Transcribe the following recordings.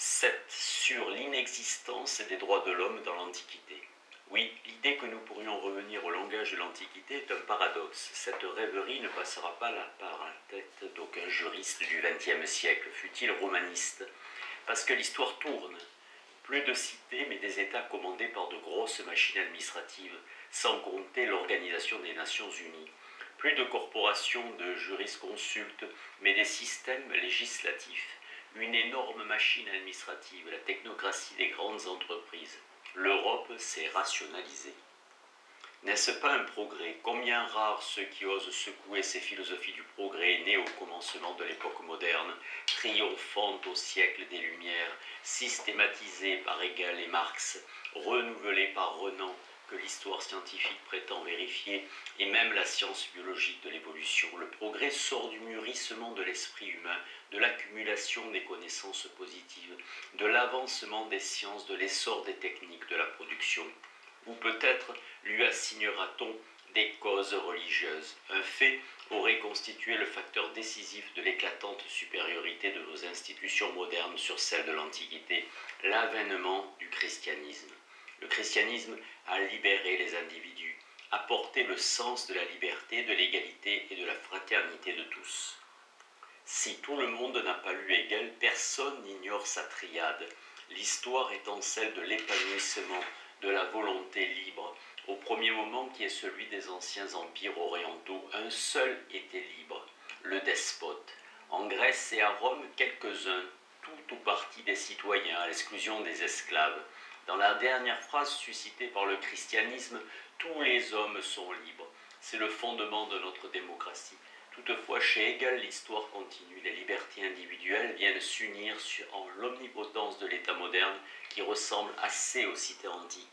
7 sur l'inexistence des droits de l'homme dans l'Antiquité. Oui, l'idée que nous pourrions revenir au langage de l'Antiquité est un paradoxe. Cette rêverie ne passera pas par la tête d'aucun juriste du XXe siècle, fût-il romaniste, parce que l'histoire tourne. Plus de cités, mais des États commandés par de grosses machines administratives, sans compter l'Organisation des Nations Unies. Plus de corporations de jurisconsultes, mais des systèmes législatifs. Une énorme machine administrative, la technocratie des grandes entreprises. L'Europe s'est rationalisée. N'est-ce pas un progrès? Combien rares ceux qui osent secouer ces philosophies du progrès nées au commencement de l'époque moderne, triomphant au siècle des Lumières, systématisées par Hegel et Marx, renouvelées par Renan, que l'histoire scientifique prétend vérifier, et même la science biologique de l'évolution. Le progrès sort du mûrissement de l'esprit humain, de l'accumulation des connaissances positives, de l'avancement des sciences, de l'essor des techniques de la production. Ou peut-être lui assignera-t-on des causes religieuses. Un fait aurait constitué le facteur décisif de l'éclatante supériorité de nos institutions modernes sur celles de l'Antiquité, l'avènement du christianisme. Le christianisme a libéré les individus, apporté le sens de la liberté, de l'égalité et de la fraternité de tous. Si tout le monde n'a pas lu Hegel, personne n'ignore sa triade, l'histoire étant celle de l'épanouissement, de la volonté libre. Au premier moment qui est celui des anciens empires orientaux, un seul était libre, le despote. En Grèce et à Rome, quelques-uns, tout ou partie des citoyens, à l'exclusion des esclaves. Dans la dernière phrase suscitée par le christianisme, tous les hommes sont libres. C'est le fondement de notre démocratie. Toutefois, chez Hegel, l'histoire continue. Les libertés individuelles viennent s'unir en l'omnipotence de l'État moderne qui ressemble assez aux cités antiques.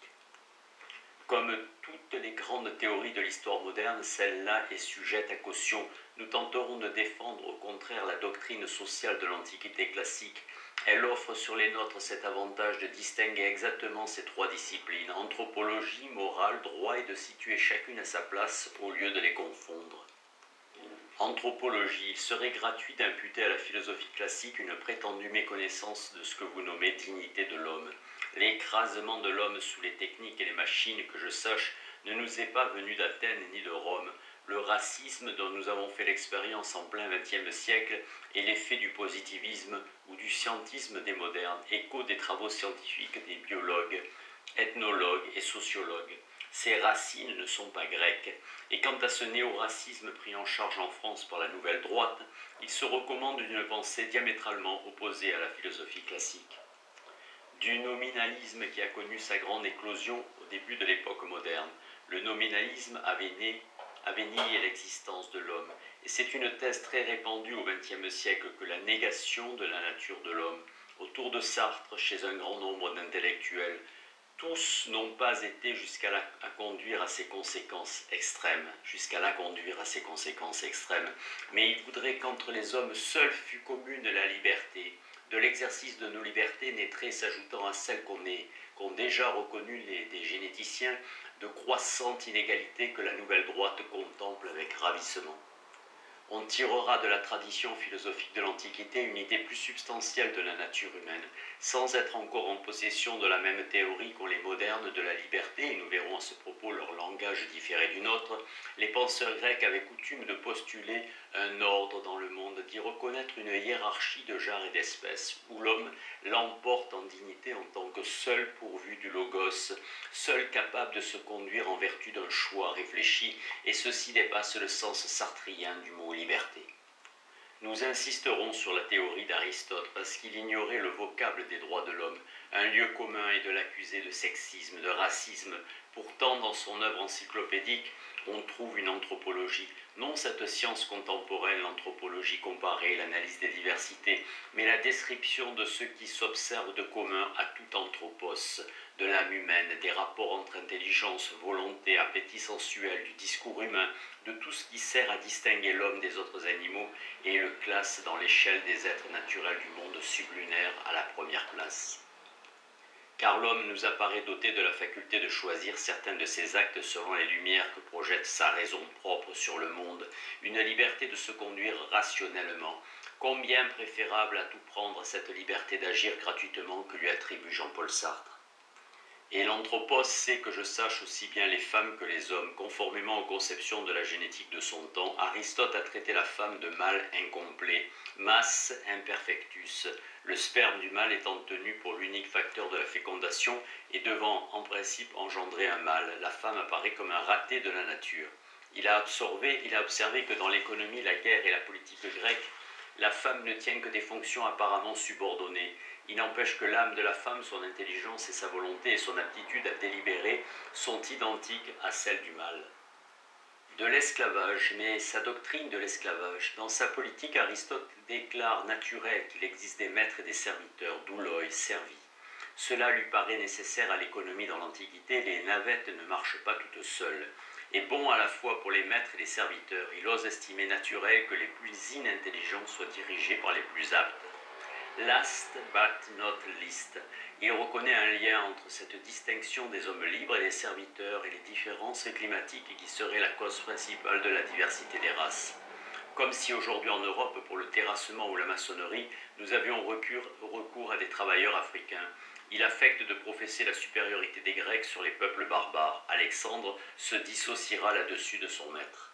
Comme toutes les grandes théories de l'histoire moderne, celle-là est sujette à caution. Nous tenterons de défendre au contraire la doctrine sociale de l'Antiquité classique. Elle offre sur les nôtres cet avantage de distinguer exactement ces trois disciplines, anthropologie, morale, droit, et de situer chacune à sa place au lieu de les confondre. Anthropologie, il serait gratuit d'imputer à la philosophie classique une prétendue méconnaissance de ce que vous nommez dignité de l'homme. L'écrasement de l'homme sous les techniques et les machines, que je sache, ne nous est pas venu d'Athènes ni de Rome. Le racisme dont nous avons fait l'expérience en plein XXe siècle est l'effet du positivisme ou du scientisme des modernes, écho des travaux scientifiques des biologues, ethnologues et sociologues. Ces racines ne sont pas grecques, et quant à ce néo-racisme pris en charge en France par la nouvelle droite, il se recommande d'une pensée diamétralement opposée à la philosophie classique. Du nominalisme qui a connu sa grande éclosion au début de l'époque moderne, le nominalisme avait nié l'existence de l'homme, et c'est une thèse très répandue au XXe siècle que la négation de la nature de l'homme, autour de Sartre, chez un grand nombre d'intellectuels, tous n'ont pas été jusqu'à la conduire à ces conséquences extrêmes, mais ils voudraient qu'entre les hommes seule fût commune la liberté. De l'exercice de nos libertés naîtrait, s'ajoutant à celles qu'ont déjà reconnues des généticiens, de croissantes inégalités que la nouvelle droite contemple avec ravissement. On tirera de la tradition philosophique de l'Antiquité une idée plus substantielle de la nature humaine, sans être encore en possession de la même théorie qu'ont les modernes de la liberté, et nous verrons à ce propos leur langage différé du nôtre. Les penseurs grecs avaient coutume de postuler un ordre dans le monde, d'y reconnaître une hiérarchie de genres et d'espèces, où l'homme l'emporte en dignité en tant que seul pourvu du logos, seul capable de se conduire en vertu d'un choix réfléchi, et ceci dépasse le sens sartrien du mot liberté. Nous insisterons sur la théorie d'Aristote parce qu'il ignorait le vocable des droits de l'homme, un lieu commun, et de l'accuser de sexisme, de racisme. Pourtant, dans son œuvre encyclopédique, on trouve une anthropologie, non cette science contemporaine, l'anthropologie comparée, l'analyse des diversités, mais la description de ce qui s'observe de commun à tout anthropos, de l'âme humaine, des rapports entre intelligence, volonté, appétit sensuel, du discours humain, de tout ce qui sert à distinguer l'homme des autres animaux et le classe dans l'échelle des êtres naturels du monde sublunaire à la première place. Car l'homme nous apparaît doté de la faculté de choisir certains de ses actes selon les lumières que projette sa raison propre sur le monde, une liberté de se conduire rationnellement, Combien préférable à tout prendre cette liberté d'agir gratuitement que lui attribue Jean-Paul Sartre. Et l'anthropos sait que je sache aussi bien les femmes que les hommes. Conformément aux conceptions de la génétique de son temps, Aristote a traité la femme de mâle incomplet, mas imperfectus, le sperme du mâle étant tenu pour l'unique facteur de la fécondation et devant en principe engendrer un mâle. La femme apparaît comme un raté de la nature. Il a observé que dans l'économie, la guerre et la politique grecque, la femme ne tient que des fonctions apparemment subordonnées. Il n'empêche que l'âme de la femme, son intelligence et sa volonté et son aptitude à délibérer sont identiques à celles du mâle. De l'esclavage, mais sa doctrine de l'esclavage. Dans sa politique, Aristote déclare naturel qu'il existe des maîtres et des serviteurs, douloi, servi. Cela lui paraît nécessaire à l'économie dans l'Antiquité, les navettes ne marchent pas toutes seules. Et bon à la fois pour les maîtres et les serviteurs, il ose estimer naturel que les plus inintelligents soient dirigés par les plus aptes. Last but not least, il reconnaît un lien entre cette distinction des hommes libres et des serviteurs et les différences climatiques qui seraient la cause principale de la diversité des races. Comme si aujourd'hui en Europe, pour le terrassement ou la maçonnerie, nous avions recours à des travailleurs africains. Il affecte de professer la supériorité des Grecs sur les peuples barbares. Alexandre se dissociera là-dessus de son maître.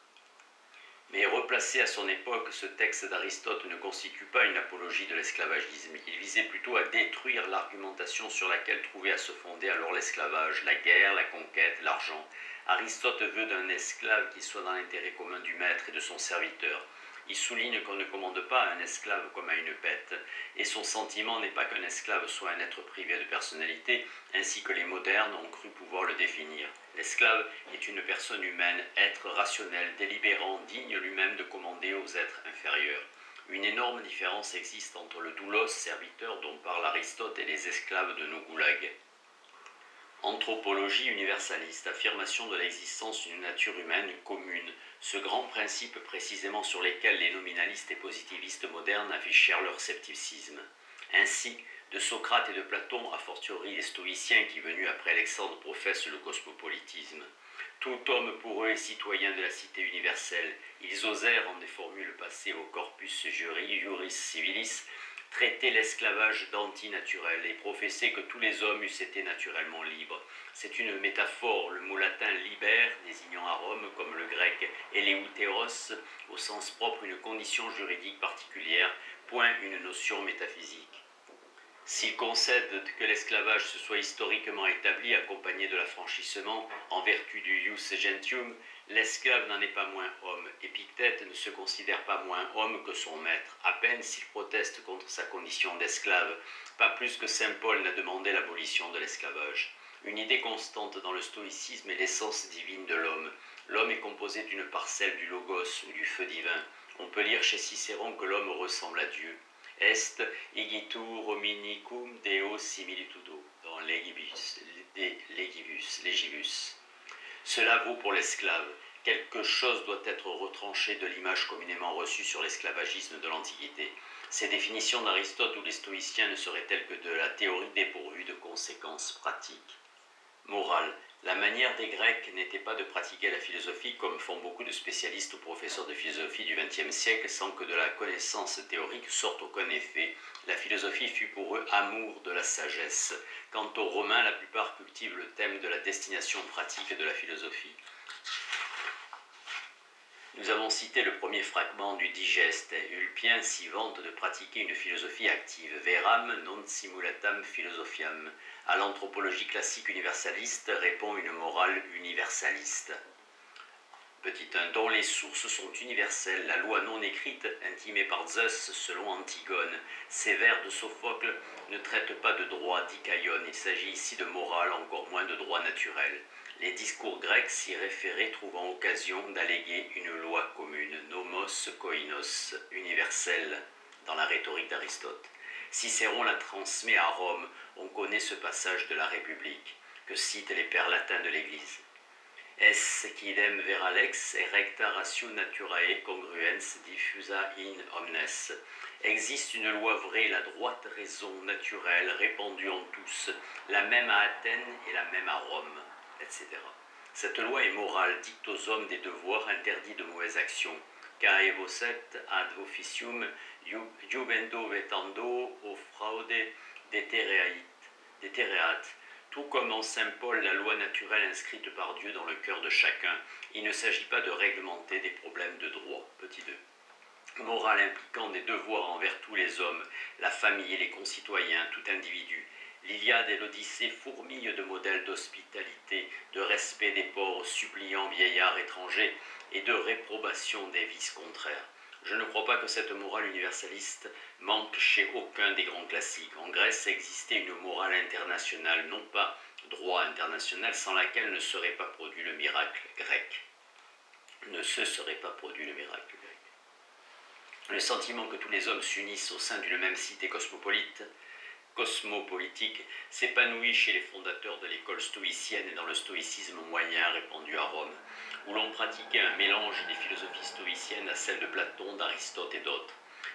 Mais replacé à son époque, ce texte d'Aristote ne constitue pas une apologie de l'esclavagisme. Il visait plutôt à détruire l'argumentation sur laquelle trouvait à se fonder alors l'esclavage, la guerre, la conquête, l'argent. Aristote veut d'un esclave qui soit dans l'intérêt commun du maître et de son serviteur. Il souligne qu'on ne commande pas à un esclave comme à une bête, et son sentiment n'est pas qu'un esclave soit un être privé de personnalité, ainsi que les modernes ont cru pouvoir le définir. L'esclave est une personne humaine, être rationnel, délibérant, digne lui-même de commander aux êtres inférieurs. Une énorme différence existe entre le doulos, serviteur dont parle Aristote, et les esclaves de nos goulags. Anthropologie universaliste, affirmation de l'existence d'une nature humaine commune, ce grand principe précisément sur lequel les nominalistes et positivistes modernes affichèrent leur scepticisme. Ainsi, de Socrate et de Platon, a fortiori les stoïciens qui, venus après Alexandre, professent le cosmopolitisme. Tout homme pour eux est citoyen de la cité universelle. Ils osèrent, en des formules passées au corpus juris civilis, traiter l'esclavage d'antinaturel et professer que tous les hommes eussent été naturellement libres. C'est une métaphore, le mot latin liber, désignant à Rome, comme le grec eleutéros, au sens propre une condition juridique particulière, point une notion métaphysique. S'il concède que l'esclavage se soit historiquement établi accompagné de l'affranchissement en vertu du ius gentium, l'esclave n'en est pas moins homme. Épictète ne se considère pas moins homme que son maître, à peine s'il proteste contre sa condition d'esclave, pas plus que saint Paul n'a demandé l'abolition de l'esclavage. Une idée constante dans le stoïcisme est l'essence divine de l'homme. L'homme est composé d'une parcelle du logos ou du feu divin. On peut lire chez Cicéron que l'homme ressemble à Dieu. Est igitur hominicum deo similitudo, dans Legibus. Cela vaut pour l'esclave. Quelque chose doit être retranché de l'image communément reçue sur l'esclavagisme de l'Antiquité. Ces définitions d'Aristote ou des stoïciens ne seraient-elles que de la théorie dépourvue de conséquences pratiques. Morale. La manière des Grecs n'était pas de pratiquer la philosophie comme font beaucoup de spécialistes ou professeurs de philosophie du XXe siècle sans que de la connaissance théorique sorte aucun effet. La philosophie fut pour eux amour de la sagesse. Quant aux Romains, la plupart cultivent le thème de la destination pratique de la philosophie. Nous avons cité le premier fragment du Digeste. Ulpien s'y vante de pratiquer une philosophie active. Veram non simulatam philosophiam. À l'anthropologie classique universaliste répond une morale universaliste. Petit 1. Dont les sources sont universelles, la loi non écrite, intimée par Zeus selon Antigone. Ces vers de Sophocle ne traitent pas de droit, dit Caïon. Il s'agit ici de morale, encore moins de droit naturel. Les discours grecs s'y référaient trouvant occasion d'alléguer une loi commune, nomos koinos, universelle, dans la rhétorique d'Aristote. Cicéron la transmet à Rome. On connaît ce passage de la République, que citent les pères latins de l'Église. Es quidem vera lex erecta ratio naturae congruens diffusa in omnes. Existe une loi vraie, la droite raison naturelle, répandue en tous, la même à Athènes et la même à Rome, etc. Cette loi est morale, dicte aux hommes des devoirs, interdit de mauvaises actions. Cae vocet ad officium jubendo vetando o fraude deterreat. Tout comme en Saint Paul, la loi naturelle inscrite par Dieu dans le cœur de chacun, il ne s'agit pas de réglementer des problèmes de droit, petit 2. Morale impliquant des devoirs envers tous les hommes, la famille, les concitoyens, tout individu. L'Iliade et l'Odyssée fourmillent de modèles d'hospitalité, de respect des pauvres, suppliants, vieillards, étrangers, et de réprobation des vices contraires. Je ne crois pas que cette morale universaliste manque chez aucun des grands classiques. En Grèce existait une morale internationale, non pas droit international, sans laquelle ne serait pas produit le miracle grec. Ne se serait pas produit le miracle grec. Le sentiment que tous les hommes s'unissent au sein d'une même cité cosmopolitique s'épanouit chez les fondateurs de l'école stoïcienne et dans le stoïcisme moyen répandu à Rome, où l'on pratiquait un mélange des philosophies stoïciennes à celles de Platon, d'Aristote et d'autres.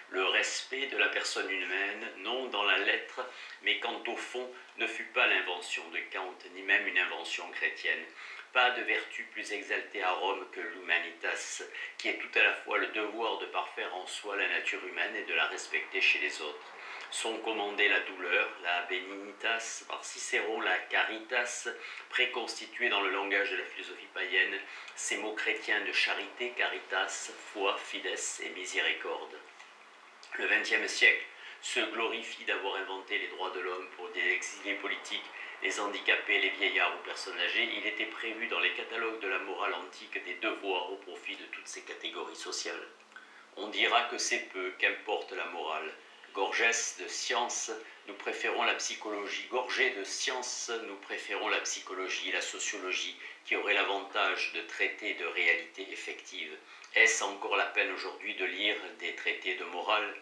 Le respect de la personne humaine, non dans la lettre, mais quant au fond, ne fut pas l'invention de Kant, ni même une invention chrétienne. Pas de vertu plus exaltée à Rome que l'humanitas, qui est tout à la fois le devoir de parfaire en soi la nature humaine et de la respecter chez les autres. Sont commandées la douleur, la benignitas, par Cicéron, la caritas, préconstituée dans le langage de la philosophie païenne, ces mots chrétiens de charité, caritas, foi, fides et miséricorde. Le XXe siècle se glorifie d'avoir inventé les droits de l'homme pour des exilés politiques, les handicapés, les vieillards ou personnes âgées. Il était prévu dans les catalogues de la morale antique des devoirs au profit de toutes ces catégories sociales. On dira que c'est peu, qu'importe la morale. Gorgés de science, nous préférons la psychologie. Gorgés de science, nous préférons la psychologie, la sociologie, qui aurait l'avantage de traiter de réalité effective. Est-ce encore la peine aujourd'hui de lire des traités de morale ?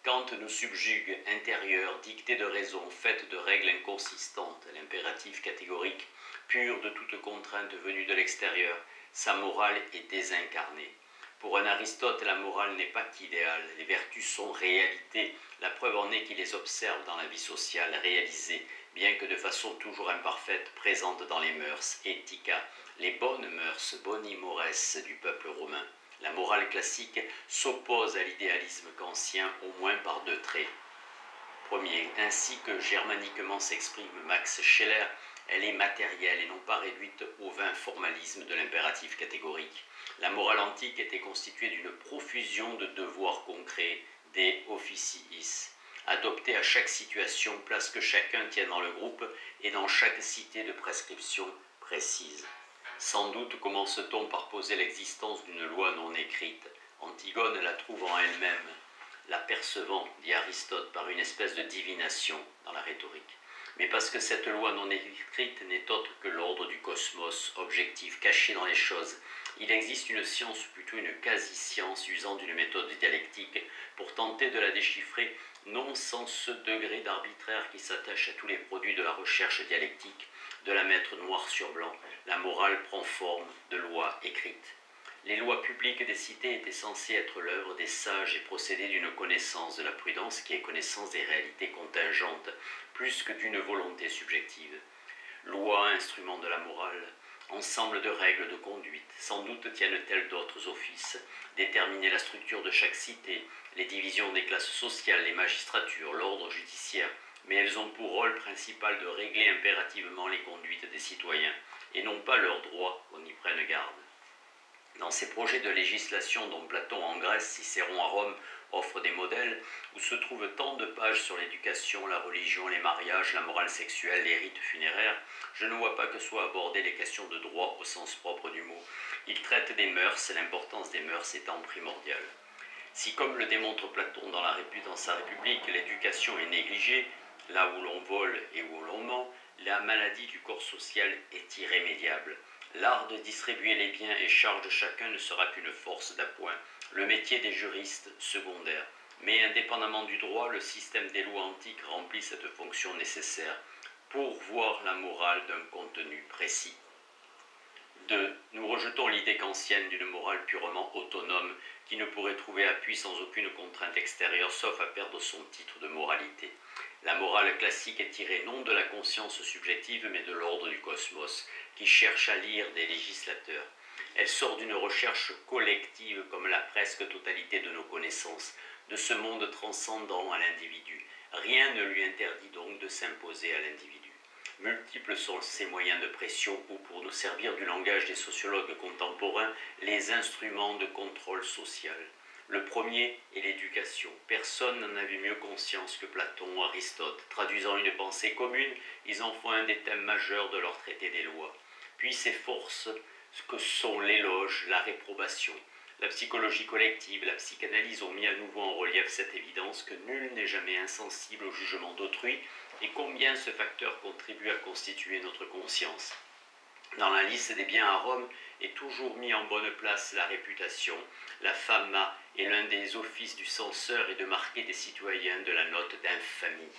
Kant nous subjugue, intérieur, dicté de raison, faite de règles inconsistantes, l'impératif catégorique, pur de toute contrainte venue de l'extérieur. Sa morale est désincarnée. Pour un Aristote, la morale n'est pas qu'idéale, les vertus sont réalités, la preuve en est qu'il les observe dans la vie sociale, réalisée, bien que de façon toujours imparfaite, présente dans les mœurs, éthica, les bonnes mœurs, boni mores du peuple romain. La morale classique s'oppose à l'idéalisme kantien au moins par deux traits. Premier, ainsi que germaniquement s'exprime Max Scheler, elle est matérielle et non pas réduite au vain formalisme de l'impératif catégorique. La morale antique était constituée d'une profusion de devoirs concrets, des officiis, adoptés à chaque situation, place que chacun tient dans le groupe et dans chaque cité de prescription précise. Sans doute commence-t-on par poser l'existence d'une loi non écrite. Antigone la trouve en elle-même, la percevant, dit Aristote, par une espèce de divination dans la rhétorique. Mais parce que cette loi non écrite n'est autre que l'ordre du cosmos, objectif, caché dans les choses. Il existe une science, ou plutôt une quasi-science, usant d'une méthode dialectique pour tenter de la déchiffrer, non sans ce degré d'arbitraire qui s'attache à tous les produits de la recherche dialectique, de la mettre noir sur blanc. La morale prend forme de loi écrite. Les lois publiques des cités étaient censées être l'œuvre des sages et procéder d'une connaissance de la prudence qui est connaissance des réalités contingentes, plus que d'une volonté subjective. Loi, instrument de la morale, ensemble de règles de conduite, sans doute tiennent-elles d'autres offices, déterminer la structure de chaque cité, les divisions des classes sociales, les magistratures, l'ordre judiciaire, mais elles ont pour rôle principal de régler impérativement les conduites des citoyens, et non pas leurs droits qu'on y prenne garde. Dans ces projets de législation dont Platon en Grèce, Cicéron à Rome offre des modèles, où se trouvent tant de pages sur l'éducation, la religion, les mariages, la morale sexuelle, les rites funéraires, je ne vois pas que soient abordées les questions de droit au sens propre du mot. Ils traitent des mœurs, l'importance des mœurs étant primordiale. Si, comme le démontre Platon dans sa République, l'éducation est négligée, là où l'on vole et où l'on ment, la maladie du corps social est irrémédiable. L'art de distribuer les biens et charges de chacun ne sera qu'une force d'appoint, le métier des juristes secondaire. Mais indépendamment du droit, le système des lois antiques remplit cette fonction nécessaire, pourvoir la morale d'un contenu précis. 2. Nous rejetons l'idée kantienne d'une morale purement autonome qui ne pourrait trouver appui sans aucune contrainte extérieure sauf à perdre son titre de moralité. La morale classique est tirée non de la conscience subjective mais de l'ordre du cosmos qui cherche à lire des législateurs. Elle sort d'une recherche collective comme la presque totalité de nos connaissances, de ce monde transcendant à l'individu. Rien ne lui interdit donc de s'imposer à l'individu. Multiples sont ces moyens de pression ou, pour nous servir du langage des sociologues contemporains, les instruments de contrôle social. Le premier est l'éducation. Personne n'en avait mieux conscience que Platon ou Aristote. Traduisant une pensée commune, ils en font un des thèmes majeurs de leur traité des lois. Puis ces forces que sont l'éloge, la réprobation. La psychologie collective, la psychanalyse ont mis à nouveau en relief cette évidence que nul n'est jamais insensible au jugement d'autrui et combien ce facteur contribue à constituer notre conscience. Dans la liste des biens à Rome est toujours mis en bonne place la réputation. La fama est l'un des offices du censeur et de marquer des citoyens de la note d'infamie.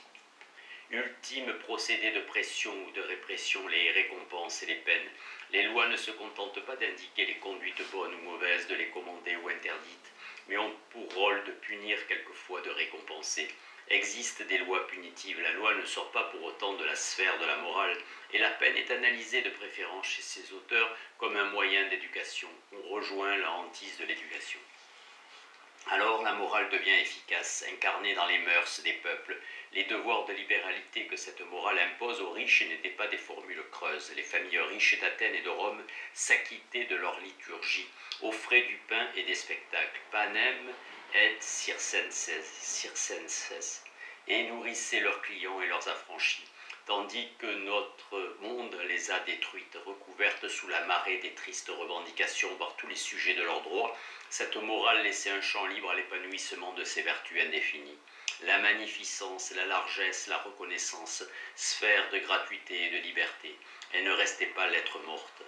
Ultime procédé de pression ou de répression, les récompenses et les peines. Les lois ne se contentent pas d'indiquer les conduites bonnes ou mauvaises, de les commander ou interdites, mais ont pour rôle de punir quelquefois, de récompenser. Existent des lois punitives, la loi ne sort pas pour autant de la sphère de la morale, et la peine est analysée de préférence chez ses auteurs comme un moyen d'éducation. On rejoint la hantise de l'éducation. Alors la morale devient efficace, incarnée dans les mœurs des peuples. Les devoirs de libéralité que cette morale impose aux riches n'étaient pas des formules creuses. Les familles riches d'Athènes et de Rome s'acquittaient de leur liturgie, offraient du pain et des spectacles, panem et circenses, et nourrissaient leurs clients et leurs affranchis. Tandis que notre monde les a détruites, recouvertes sous la marée des tristes revendications par tous les sujets de leurs droits, cette morale laissait un champ libre à l'épanouissement de ses vertus indéfinies. La magnificence, la largesse, la reconnaissance, sphère de gratuité et de liberté. Elle ne restait pas lettre morte.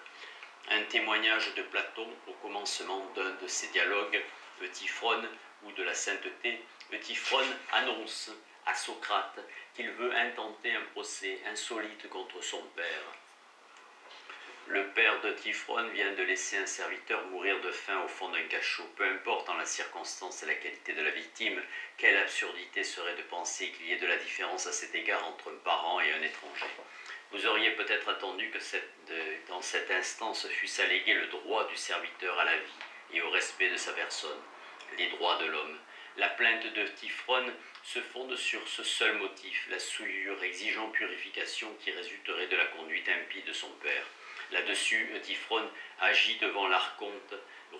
Un témoignage de Platon au commencement d'un de ses dialogues, Euthyphrone, ou de la sainteté, Euthyphrone annonce à Socrate qu'il veut intenter un procès insolite contre son père. Le père d'Euthyphrone vient de laisser un serviteur mourir de faim au fond d'un cachot. Peu importe en la circonstance et la qualité de la victime, quelle absurdité serait de penser qu'il y ait de la différence à cet égard entre un parent et un étranger. Vous auriez peut-être attendu que dans cet instant se fût allégué le droit du serviteur à la vie et au respect de sa personne, les droits de l'homme. La plainte d'Euthyphrone se fonde sur ce seul motif, la souillure exigeant purification qui résulterait de la conduite impie de son père. Là-dessus, Euthyphrone agit devant l'archonte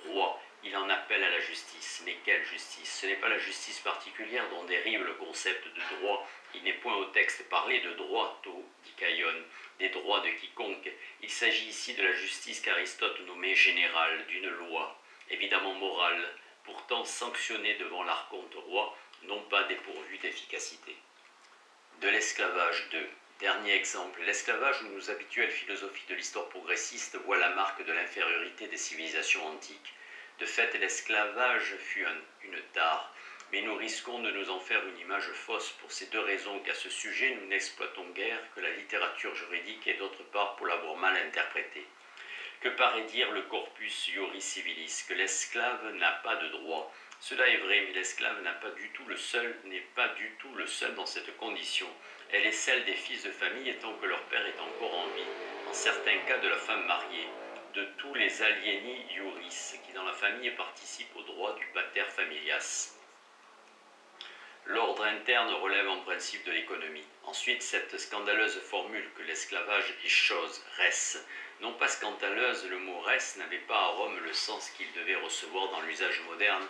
roi. Il en appelle à la justice. Mais quelle justice? Ce n'est pas la justice particulière dont dérive le concept de droit. Il n'est point au texte parlé de droit, dit Caïon, des droits de quiconque. Il s'agit ici de la justice qu'Aristote nommait générale, d'une loi, évidemment morale, pourtant sanctionnée devant l'archonte roi, non pas dépourvue d'efficacité. De l'esclavage 2. Dernier exemple, l'esclavage où nos habituelles philosophies de l'histoire progressiste voient la marque de l'infériorité des civilisations antiques. De fait, l'esclavage fut une tare, mais nous risquons de nous en faire une image fausse pour ces deux raisons qu'à ce sujet nous n'exploitons guère que la littérature juridique et d'autre part pour l'avoir mal interprétée. Que paraît dire le corpus iuris civilis, que l'esclave n'a pas de droit. Cela est vrai, mais l'esclave n'est pas du tout le seul dans cette condition. Elle est celle des fils de famille tant que leur père est encore en vie, en certains cas de la femme mariée, de tous les alieni iuris qui dans la famille participent au droit du pater familias. L'ordre interne relève en principe de l'économie. Ensuite, cette scandaleuse formule que l'esclavage est chose, res. Non pas scandaleuse, le mot res n'avait pas à Rome le sens qu'il devait recevoir dans l'usage moderne,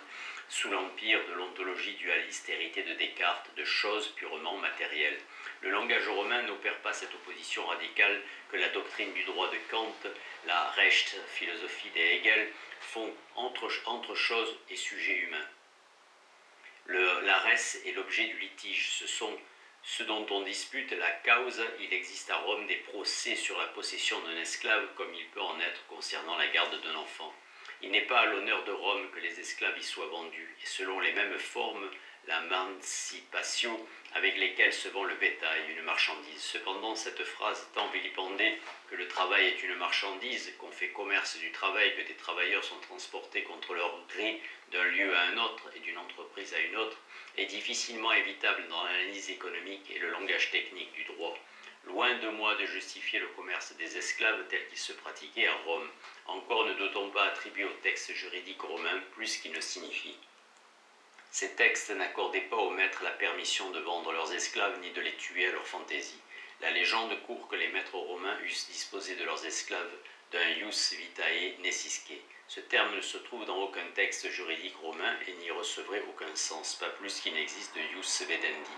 sous l'empire de l'ontologie dualiste héritée de Descartes, de choses purement matérielles. Le langage romain n'opère pas cette opposition radicale que la doctrine du droit de Kant, la Recht, philosophie des Hegel, font entre choses et sujets humains. La res est l'objet du litige, ce sont ce dont on dispute la cause. Il existe à Rome des procès sur la possession d'un esclave comme il peut en être concernant la garde d'un enfant. Il n'est pas à l'honneur de Rome que les esclaves y soient vendus, et selon les mêmes formes, la mancipatio, avec lesquelles se vend le bétail, une marchandise. Cependant, cette phrase tant vilipendée que le travail est une marchandise, qu'on fait commerce du travail, que des travailleurs sont transportés contre leur gré d'un lieu à un autre et d'une entreprise à une autre, est difficilement évitable dans l'analyse économique et le langage technique du droit. Loin de moi de justifier le commerce des esclaves tel qu'il se pratiquait à Rome. Encore ne doit-on pas attribuer aux textes juridiques romains plus qu'ils ne signifient. Ces textes n'accordaient pas aux maîtres la permission de vendre leurs esclaves ni de les tuer à leur fantaisie. La légende court que les maîtres romains eussent disposé de leurs esclaves d'un ius vitae necisque. Ce terme ne se trouve dans aucun texte juridique romain et n'y recevrait aucun sens, pas plus qu'il n'existe de ius vedendi.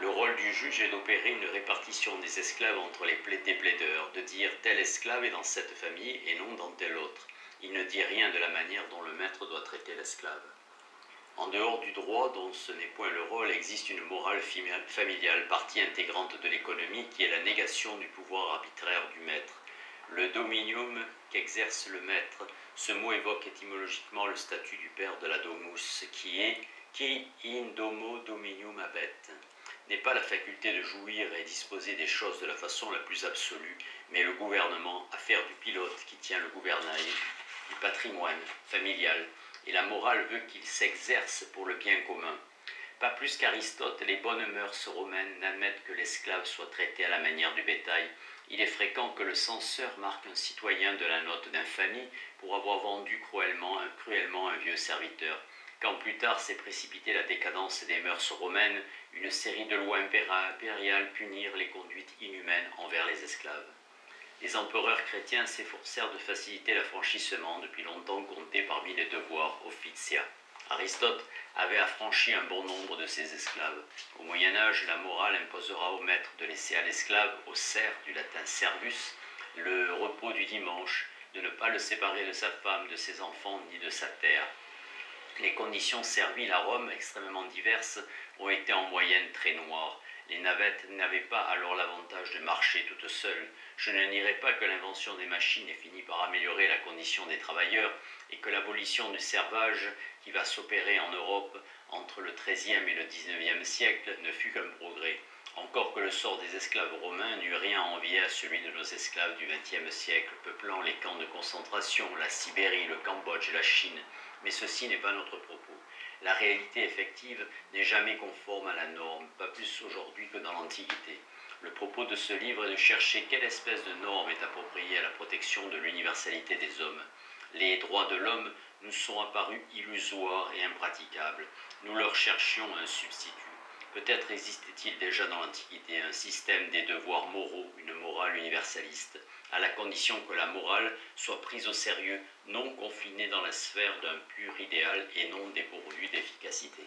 Le rôle du juge est d'opérer une répartition des esclaves entre les plaideurs, de dire tel esclave est dans cette famille et non dans telle autre. Il ne dit rien de la manière dont le maître doit traiter l'esclave. En dehors du droit, dont ce n'est point le rôle, existe une morale familiale, partie intégrante de l'économie, qui est la négation du pouvoir arbitraire du maître. Le dominium qu'exerce le maître, ce mot évoque étymologiquement le statut du père de la domus, qui in domo dominium habet, n'est pas la faculté de jouir et disposer des choses de la façon la plus absolue, mais le gouvernement, affaire du pilote qui tient le gouvernail, du patrimoine familial, et la morale veut qu'il s'exerce pour le bien commun. Pas plus qu'Aristote, les bonnes mœurs romaines n'admettent que l'esclave soit traité à la manière du bétail. Il est fréquent que le censeur marque un citoyen de la note d'infamie pour avoir vendu cruellement un vieux serviteur. Quand plus tard s'est précipitée la décadence des mœurs romaines, une série de lois impériales punirent les conduites inhumaines envers les esclaves. Les empereurs chrétiens s'efforcèrent de faciliter l'affranchissement, depuis longtemps compté parmi les devoirs officia. Aristote avait affranchi un bon nombre de ses esclaves. Au Moyen-Âge, la morale imposera au maître de laisser à l'esclave, au serf du latin servus, le repos du dimanche, de ne pas le séparer de sa femme, de ses enfants, ni de sa terre. Les conditions serviles à Rome, extrêmement diverses, ont été en moyenne très noires. Les navettes n'avaient pas alors l'avantage de marcher toutes seules. Je ne nierai pas que l'invention des machines ait fini par améliorer la condition des travailleurs et que l'abolition du servage qui va s'opérer en Europe entre le XIIIe et le XIXe siècle ne fut qu'un progrès. Encore que le sort des esclaves romains n'eût rien à envier à celui de nos esclaves du XXe siècle, peuplant les camps de concentration, la Sibérie, le Cambodge et la Chine. Mais ceci n'est pas notre propos. La réalité effective n'est jamais conforme à la norme, pas plus aujourd'hui que dans l'Antiquité. Le propos de ce livre est de chercher quelle espèce de norme est appropriée à la protection de l'universalité des hommes. Les droits de l'homme nous sont apparus illusoires et impraticables. Nous leur cherchions un substitut. Peut-être existait-il déjà dans l'Antiquité un système des devoirs moraux, une morale universaliste, à la condition que la morale soit prise au sérieux, non confinée dans la sphère d'un pur idéal et non dépourvue d'efficacité.